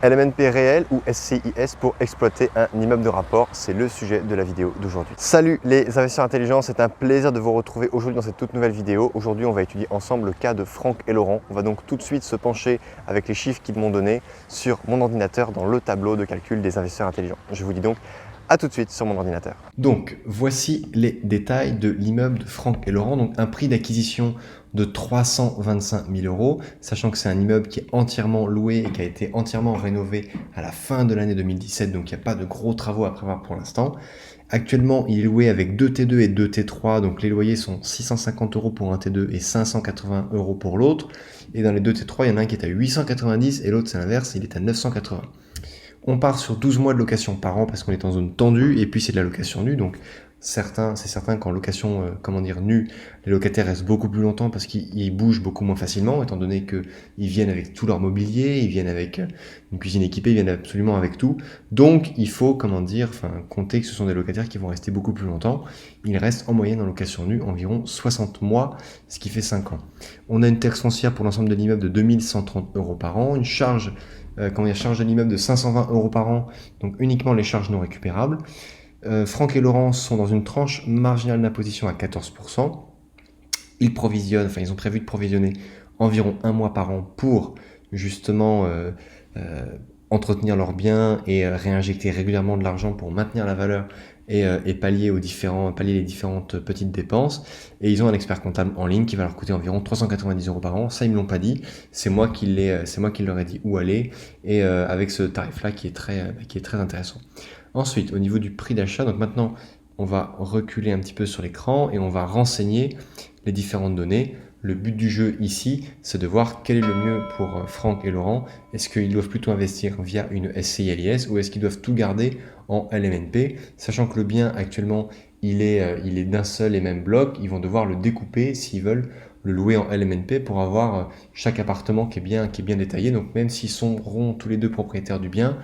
LMNP réel ou SCIS pour exploiter un immeuble de rapport, c'est le sujet de la vidéo d'aujourd'hui. Salut les investisseurs intelligents, c'est un plaisir de vous retrouver aujourd'hui dans cette toute nouvelle vidéo. Aujourd'hui, on va étudier ensemble le cas de Franck et Laurent. On va donc tout de suite se pencher avec les chiffres qu'ils m'ont donnés sur mon ordinateur dans le tableau de calcul des investisseurs intelligents. Je vous dis donc à tout de suite sur mon ordinateur. Donc, voici les détails de l'immeuble de Franck et Laurent. Donc, un prix d'acquisition de 325 000 euros, sachant que c'est un immeuble qui est entièrement loué et qui a été entièrement rénové à la fin de l'année 2017. Donc, il n'y a pas de gros travaux à prévoir pour l'instant. Actuellement, il est loué avec 2 T2 et 2 T3. Donc, les loyers sont 650 euros pour un T2 et 580 euros pour l'autre. Et dans les 2 T3, il y en a un qui est à 890 et l'autre, c'est l'inverse, il est à 980. On part sur 12 mois de location par an parce qu'on est en zone tendue et puis c'est de la location nue. Donc c'est certain qu'en location nue, les locataires restent beaucoup plus longtemps parce qu'ils bougent beaucoup moins facilement étant donné qu'ils viennent avec tout leur mobilier, ils viennent avec une cuisine équipée, ils viennent absolument avec tout. Donc il faut compter que ce sont des locataires qui vont rester beaucoup plus longtemps. Ils restent en moyenne en location nue environ 60 mois, ce qui fait 5 ans. On a une taxe foncière pour l'ensemble de l'immeuble de 2130 euros par an, une charge de l'immeuble de 520 euros par an, donc uniquement les charges non récupérables. Franck et Laurent sont dans une tranche marginale d'imposition à 14%. Ils ont prévu de provisionner environ 1 mois par an pour justement entretenir leurs biens et réinjecter régulièrement de l'argent pour maintenir la valeur et pallier les différentes petites dépenses. Et ils ont un expert comptable en ligne qui va leur coûter environ 390 euros par an. Ça, ils me l'ont pas dit. C'est moi qui leur ai dit où aller. Et avec ce tarif-là qui est très intéressant. Ensuite, au niveau du prix d'achat, donc maintenant, on va reculer un petit peu sur l'écran et on va renseigner les différentes données. Le but du jeu ici, c'est de voir quel est le mieux pour Franck et Laurent. Est-ce qu'ils doivent plutôt investir via une SCI-LIS ou est-ce qu'ils doivent tout garder en LMNP, sachant que le bien actuellement, il est d'un seul et même bloc. Ils vont devoir le découper s'ils veulent le louer en LMNP pour avoir chaque appartement qui est bien détaillé. Donc même s'ils seront tous les deux propriétaires du bien,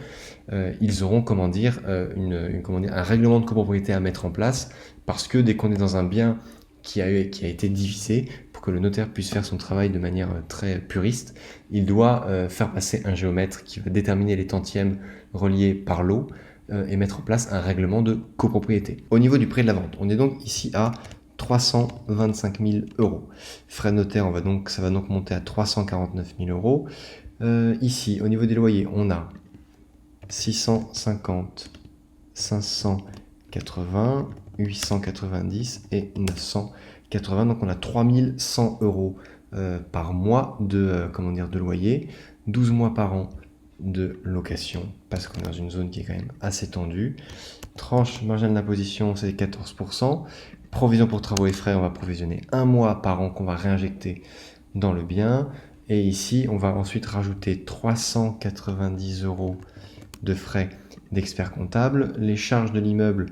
ils auront un règlement de copropriété à mettre en place parce que dès qu'on est dans un bien qui a été divisé, pour que le notaire puisse faire son travail de manière très puriste, il doit faire passer un géomètre qui va déterminer les tantièmes reliés par lot et mettre en place un règlement de copropriété. Au niveau du prix de la vente, on est donc ici à 325 000 euros. Frais de notaire, ça va donc monter à 349 000 euros. Ici, au niveau des loyers, on a 650, 580, 890 et 980. Donc on a 3100 euros par mois de loyer, 12 mois par an de location, parce qu'on est dans une zone qui est quand même assez tendue. Tranche marginale d'imposition, c'est 14%. Provision pour travaux et frais, on va provisionner 1 mois par an qu'on va réinjecter dans le bien. Et ici, on va ensuite rajouter 390 euros de frais d'expert comptable. Les charges de l'immeuble,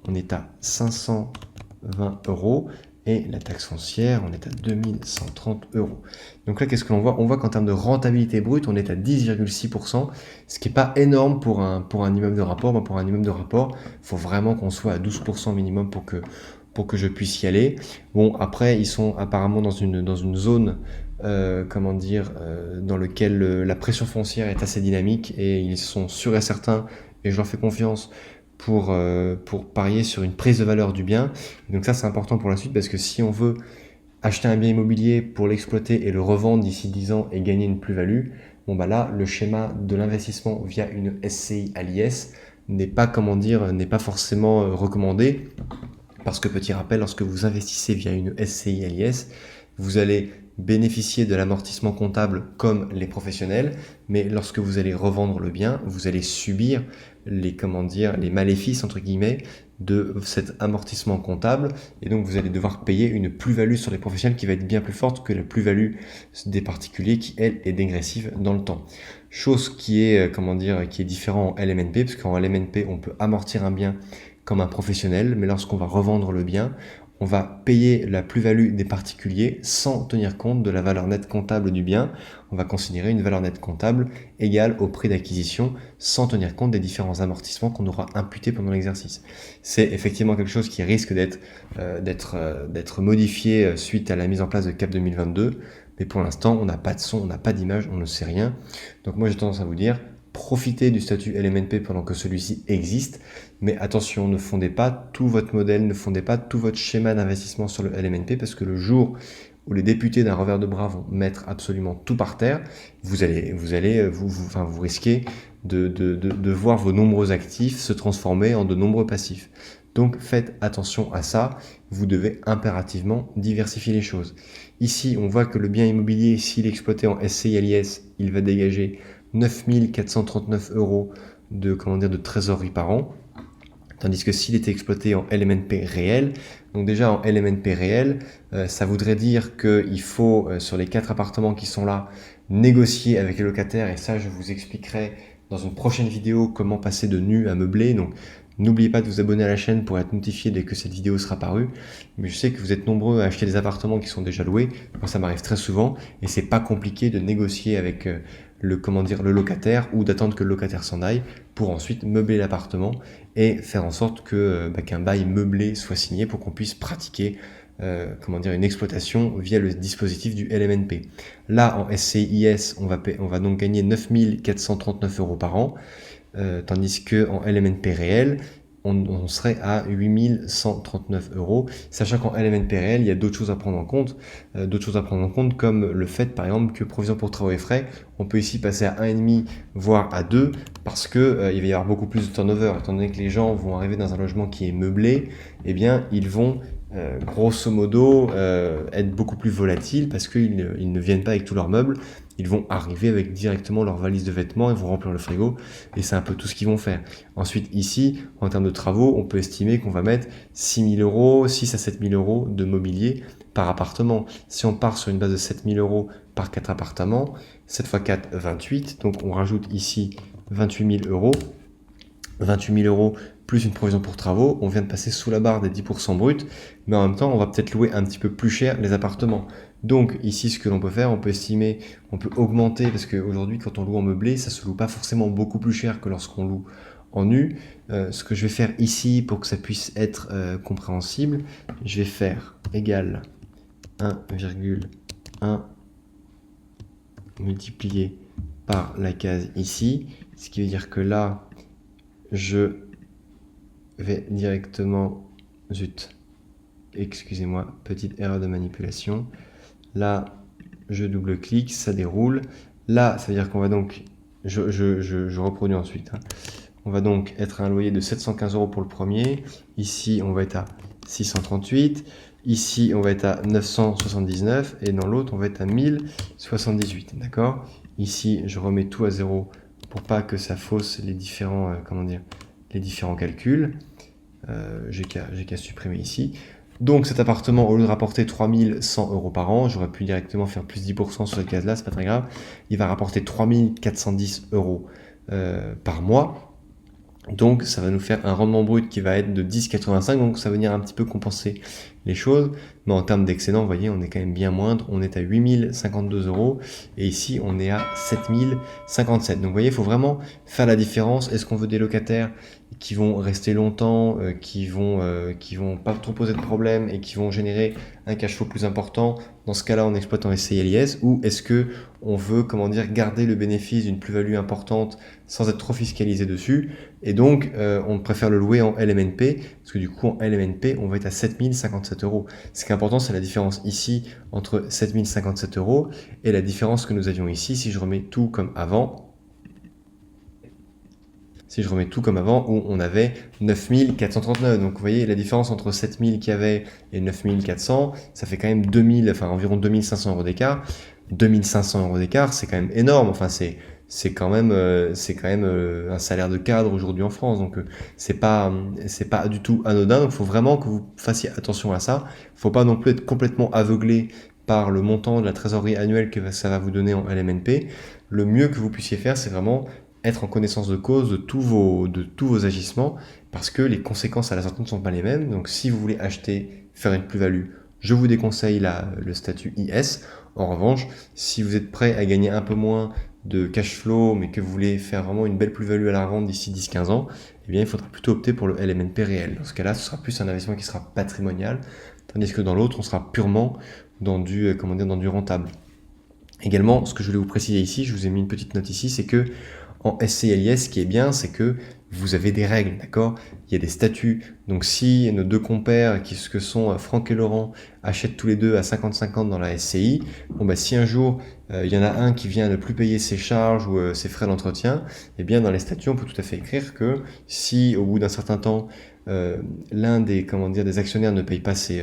on est à 520 euros. Et la taxe foncière, on est à 2130 euros. Donc là, qu'est-ce que l'on voit? On voit qu'en termes de rentabilité brute, on est à 10,6%, ce qui n'est pas énorme pour un immeuble de rapport. Pour un immeuble de rapport, il faut vraiment qu'on soit à 12% minimum pour que je puisse y aller. Bon, après, ils sont apparemment dans une zone dans lequel la pression foncière est assez dynamique et ils sont sûrs et certains, et je leur fais confiance, pour parier sur une prise de valeur du bien. Donc ça, c'est important pour la suite parce que si on veut acheter un bien immobilier pour l'exploiter et le revendre d'ici 10 ans et gagner une plus-value, là, le schéma de l'investissement via une SCI à l'IS n'est pas forcément recommandé. Parce que, petit rappel, lorsque vous investissez via une SCI à l'IS, vous allez bénéficier de l'amortissement comptable comme les professionnels, mais lorsque vous allez revendre le bien, vous allez subir les maléfices entre guillemets de cet amortissement comptable, et donc vous allez devoir payer une plus-value sur les professionnels qui va être bien plus forte que la plus-value des particuliers qui, elle, est dégressive dans le temps. Chose qui est différent en LMNP, parce qu'en LMNP, on peut amortir un bien comme un professionnel, mais lorsqu'on va revendre le bien, on va payer la plus-value des particuliers sans tenir compte de la valeur nette comptable du bien. On va considérer une valeur nette comptable égale au prix d'acquisition sans tenir compte des différents amortissements qu'on aura imputés pendant l'exercice. C'est effectivement quelque chose qui risque d'être modifié suite à la mise en place de CAP 2022, mais pour l'instant, on n'a pas de son, on n'a pas d'image, on ne sait rien. Donc moi, j'ai tendance à vous dire, profitez du statut LMNP pendant que celui-ci existe, mais attention, ne fondez pas tout votre modèle, ne fondez pas tout votre schéma d'investissement sur le LMNP, parce que le jour où les députés d'un revers de bras vont mettre absolument tout par terre, vous risquez de voir vos nombreux actifs se transformer en de nombreux passifs. Donc faites attention à ça, vous devez impérativement diversifier les choses. Ici, on voit que le bien immobilier, s'il est exploité en SCI LIS, il va dégager 9 439 € de trésorerie par an. Tandis que s'il était exploité en LMNP réel, donc déjà en LMNP réel, ça voudrait dire qu'il faut, sur les 4 appartements qui sont là, négocier avec les locataires, et ça je vous expliquerai dans une prochaine vidéo comment passer de nu à meublé. Donc n'oubliez pas de vous abonner à la chaîne pour être notifié dès que cette vidéo sera parue. Mais je sais que vous êtes nombreux à acheter des appartements qui sont déjà loués. Moi ça m'arrive très souvent et c'est pas compliqué de négocier avec le locataire ou d'attendre que le locataire s'en aille pour ensuite meubler l'appartement et faire en sorte que qu'un bail meublé soit signé pour qu'on puisse pratiquer une exploitation via le dispositif du LMNP. Là, en SCIS, on va donc gagner 9 439 € par an, tandis qu'en LMNP réel, on serait à 8 139 €, sachant qu'en LMNP réel, il y a d'autres choses à prendre en compte, comme le fait, par exemple, que provision pour travaux et frais, on peut ici passer à 1,5 voire à 2, parce que il va y avoir beaucoup plus de turnover, étant donné que les gens vont arriver dans un logement qui est meublé, eh bien, ils vont grosso modo être beaucoup plus volatiles parce qu'ils ne viennent pas avec tous leurs meubles, ils vont arriver avec directement leur valise de vêtements, ils vont remplir le frigo et c'est un peu tout ce qu'ils vont faire. Ensuite ici, en termes de travaux, on peut estimer qu'on va mettre 6 000 €, 6 à 7 000 € de mobilier par appartement. Si on part sur une base de 7 000 € par 4 appartements, 7 x 4, 28, donc on rajoute ici 28 000 €. 28 000 € plus une provision pour travaux, on vient de passer sous la barre des 10% brut, mais en même temps, on va peut-être louer un petit peu plus cher les appartements. Donc ici, ce que l'on peut faire, on peut estimer, on peut augmenter, parce qu'aujourd'hui, quand on loue en meublé, ça se loue pas forcément beaucoup plus cher que lorsqu'on loue en nu. Ce que je vais faire ici, pour que ça puisse être compréhensible, je vais faire égal 1,1 multiplié par la case ici, ce qui veut dire que là, je vais directement, excusez-moi, petite erreur de manipulation. Là, je double-clique, ça déroule. Là, ça veut dire qu'on va donc, je reproduis ensuite. On va donc être à un loyer de 715 € pour le premier. Ici, on va être à 638. Ici, on va être à 979. Et dans l'autre, on va être à 1078. D'accord? Ici, je remets tout à zéro pour pas que ça fausse les différents, les différents calculs. J'ai qu'à supprimer ici. Donc cet appartement, au lieu de rapporter 3 100 € par an, j'aurais pu directement faire plus 10% sur cette case-là, c'est pas très grave. Il va rapporter 3 410 € par mois. Donc ça va nous faire un rendement brut qui va être de 10,85, donc ça va venir un petit peu compenser les choses. Mais en termes d'excédent, vous voyez, on est quand même bien moindre. On est à 8 052 € et ici on est à 7 057. Donc vous voyez, il faut vraiment faire la différence. Est-ce qu'on veut des locataires qui vont rester longtemps, qui vont pas trop poser de problèmes et qui vont générer un cash flow plus important? Dans ce cas-là, on exploite en SCI LIS, ou est-ce que on veut, garder le bénéfice d'une plus-value importante sans être trop fiscalisé dessus, et donc on préfère le louer en LMNP, parce que du coup en LMNP on va être à 7 057 €. Ce qui est important, c'est la différence ici entre 7 057 € et la différence que nous avions ici. Si je remets tout comme avant, où on avait 9 439. Donc vous voyez la différence entre 7 000 qu'il y avait et 9 400, ça fait quand même environ 2 500 € d'écart. 2 500 € d'écart, c'est quand même énorme. Enfin, c'est quand même un salaire de cadre aujourd'hui en France. Donc c'est pas du tout anodin. Donc il faut vraiment que vous fassiez attention à ça. Il ne faut pas non plus être complètement aveuglé par le montant de la trésorerie annuelle que ça va vous donner en LMNP. Le mieux que vous puissiez faire, c'est vraiment être en connaissance de cause de tous vos agissements, parce que les conséquences à la sortie ne sont pas les mêmes. Donc si vous voulez acheter, faire une plus-value, je vous déconseille le statut IS. En revanche, si vous êtes prêt à gagner un peu moins de cash flow, mais que vous voulez faire vraiment une belle plus-value à la revente d'ici 10-15 ans, eh bien il faudra plutôt opter pour le LMNP réel. Dans ce cas-là, ce sera plus un investissement qui sera patrimonial, tandis que dans l'autre, on sera purement dans du rentable. Également, ce que je voulais vous préciser ici, je vous ai mis une petite note ici, c'est que En SCI/LIS, ce qui est bien, c'est que vous avez des règles, d'accord? Il y a des statuts. Donc si nos deux compères, ce que sont Franck et Laurent, achètent tous les deux à 50-50 dans la SCI, bon bah si un jour il y en a un qui vient ne plus payer ses charges ou ses frais d'entretien, eh bien dans les statuts on peut tout à fait écrire que si au bout d'un certain temps l'un des des actionnaires ne paye pas ses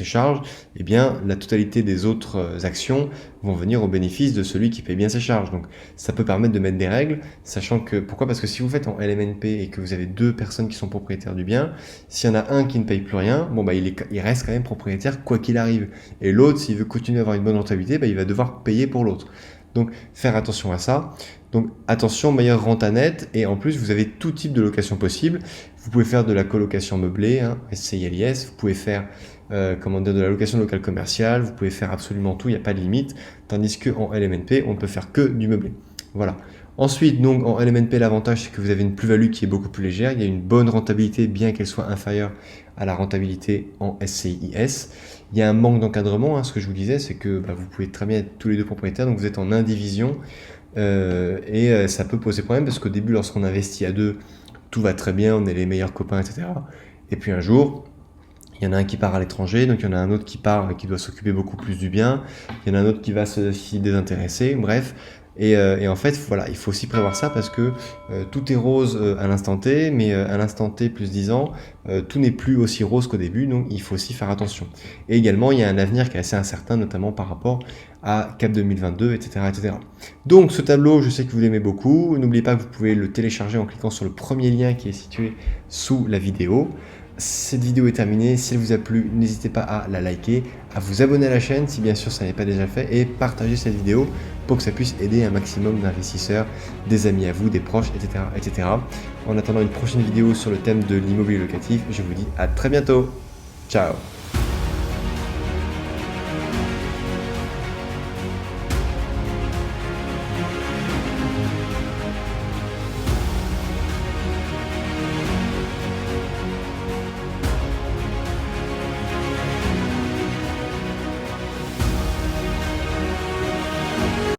charges, eh bien la totalité des autres actions vont venir au bénéfice de celui qui paye bien ses charges. Donc ça peut permettre de mettre des règles, sachant que pourquoi? Parce que si vous faites en LMNP et que vous avez deux personnes qui sont propriétaires du bien, s'il y en a un qui ne paye plus rien, bon bah il reste quand même propriétaire quoi qu'il arrive. Et l'autre, s'il veut continuer à avoir une bonne rentabilité, bah, il va devoir payer pour l'autre. Donc faire attention à ça. Donc attention, meilleure renta nette, et en plus vous avez tout type de location possible. Vous pouvez faire de la colocation meublée, SCI/LIS, vous pouvez faire de la location locale commerciale, vous pouvez faire absolument tout, il n'y a pas de limite, tandis qu'en LMNP, on ne peut faire que du meublé. Voilà. Ensuite, donc en LMNP, l'avantage c'est que vous avez une plus-value qui est beaucoup plus légère, il y a une bonne rentabilité bien qu'elle soit inférieure à la rentabilité en SCIS. Il y a un manque d'encadrement, ce que je vous disais, c'est que vous pouvez très bien être tous les deux propriétaires, donc vous êtes en indivision, et ça peut poser problème parce qu'au début, lorsqu'on investit à deux, tout va très bien, on est les meilleurs copains, etc. Et puis un jour, il y en a un qui part à l'étranger, donc il y en a un autre qui part, qui doit s'occuper beaucoup plus du bien, il y en a un autre qui va s'y désintéresser, bref. Et en fait, voilà, il faut aussi prévoir ça parce que tout est rose à l'instant T, mais à l'instant T plus 10 ans, tout n'est plus aussi rose qu'au début, donc il faut aussi faire attention. Et également, il y a un avenir qui est assez incertain, notamment par rapport à Cap 2022, etc., etc. Donc ce tableau, je sais que vous l'aimez beaucoup. N'oubliez pas que vous pouvez le télécharger en cliquant sur le premier lien qui est situé sous la vidéo. Cette vidéo est terminée, si elle vous a plu, n'hésitez pas à la liker, à vous abonner à la chaîne si bien sûr ça n'est pas déjà fait, et partager cette vidéo pour que ça puisse aider un maximum d'investisseurs, des amis à vous, des proches, etc., etc. En attendant une prochaine vidéo sur le thème de l'immobilier locatif, je vous dis à très bientôt. Ciao.